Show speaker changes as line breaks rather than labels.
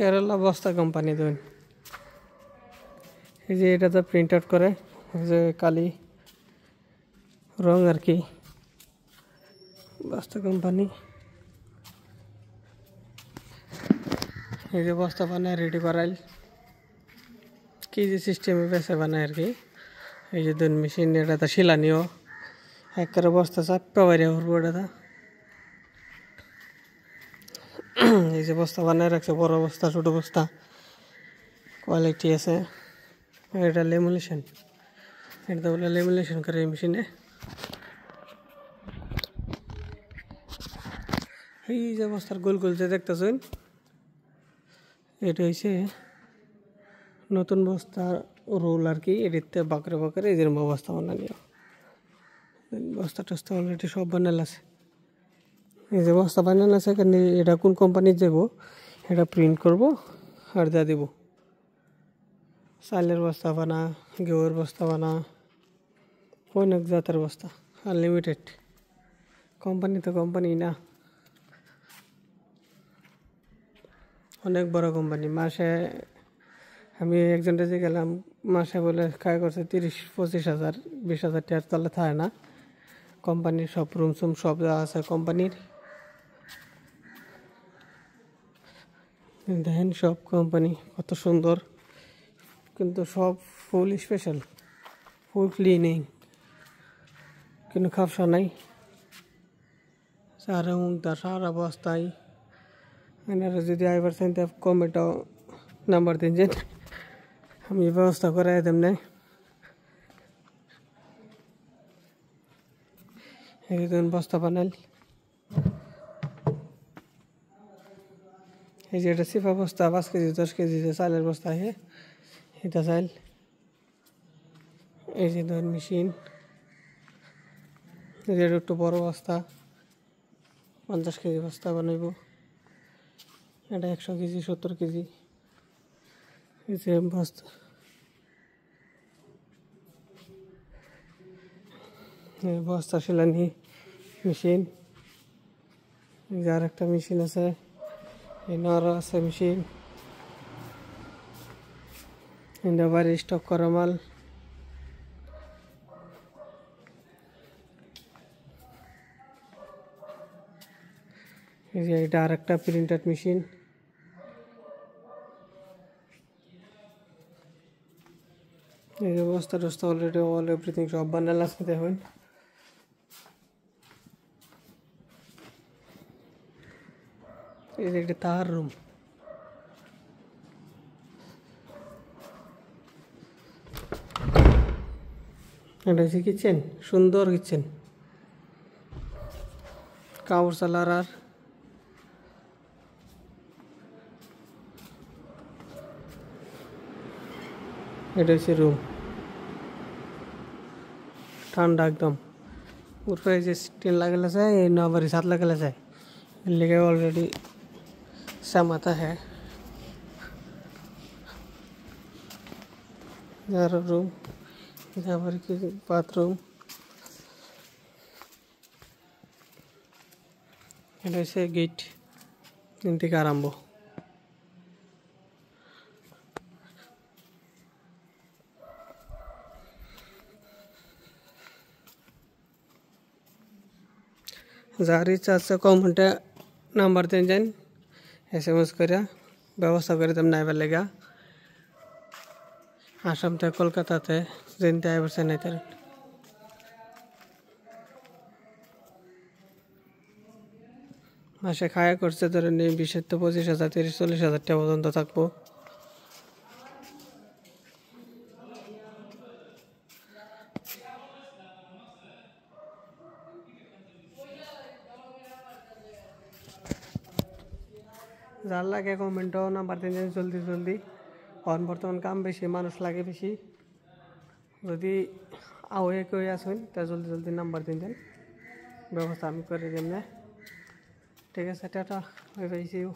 কেরালা বস্তা company then এই যে এটা তো প্রিন্ট আউট করে এই যে কালি রং আর কি বস্তা কোম্পানি এই যে বস্তা বানায় রেডি করাইল কি যে সিস্টেমে বেসে বানায় আর কি এই যে দুন মেশিন এটা তো শিলানিও একবারে বস্তা চাপা বাইরে উঠবো এটা এই যে বস্তা বানায় রাখছে বড় বস্তা ছোট বস্তা কোয়ালিটি আছে এটা লেমিনেশন এটা বলে লেমিনেশন করে এই মেশিনে এই যে বস্তার গোল গোল যে দেখতেছেন এটা হচ্ছে নতুন বস্তা রোল আর কি এটিতে বাকরে বাকরে এই যেরকম বস্তা বানানিও বস্তা টস্তা অলরেডি সব বানাল আছে এই যে বস্তা বানাল আছে এখানে এটা কোন কোম্পানির যাব এটা প্রিন্ট করব আর দিয়ে দেব চালের বস্তা বানা গেহুর বস্তা বানা অনেক জাতের বস্তা আনলিমিটেড কোম্পানি তো কোম্পানি না অনেক বড় কোম্পানি মাসে আমি একজন কাছে গেলাম মাসে বলে কাজ করছে 30-25 হাজার 20,000 টাকার তলে থাকে না কোম্পানির সব রুম সুম সব দেওয়া আছে কোম্পানির দেখেন সব কোম্পানি কত সুন্দর কিন্তু সব ফুল স্পেশাল ফুল ক্লিনিং কিন্তু খাপসা নাই সারা মুগদা সারা বস্তায় এনারা যদি আইবার চাইতে কমেন্টও নাম্বার দিন যে আমি ব্যবস্থা করাই দেব না একজন বস্তা বানাল এই যে এটা সিফা বস্তা 5 কেজি 10 কেজি যে চালের বস্তা আছে এটা চাল এই যে ধর মেশিন এই যে একটু বড় বস্তা 50 কেজি বস্তা বানাইব এটা 100 কেজি 70 কেজি এই যে বস্তা বস্তা শিলানি মেশিন যার একটা মেশিন আছে এই নর আছে মেশিন এটা বাড়ি স্টক করা মাল এই যে এটা আর একটা প্রিন্টার মেশিন এই যে বস্তা টস্তা অলরেডি অল এভরিথিং সব বানাল আছে দেখুন এই যে এটা তার রুম এটা হচ্ছে কিচেন সুন্দর কিচেন কাপড় চালার আর এটা হচ্ছে রুম ঠান্ডা একদম উপরে যে স্টিল লাগালে যায় এই নবারি साथ लगाला যায় लेके ऑलरेडी समाता है यार रूम यहाँ पर की बाथरूम এটা হচ্ছে গেট এখান থেকে আরম্ভ যার ইচ্ছা আছে কমেন্টে নাম্বার দেন যান SMS করে ব্যবস্থা করে দেন নাইবার লেগা আসাম থেকে কলকাতাতে যেতে আইবার নাই তার মাসে খায়া করছে ধরেন 20-25,000 30-40,000 টাকা পর্যন্ত থাকবো যার লাগে কমেন্টও নাম্বার দিন জলদি জলদি কারণ বর্তমান কাম বেশি মানুষ লাগে বেশি যদি আওয়ে কই আসুন তা জলদি জলদি নাম্বার দিন দেন ব্যবস্থা আমি করে দেব না ঠিক আছে tata bye bye see you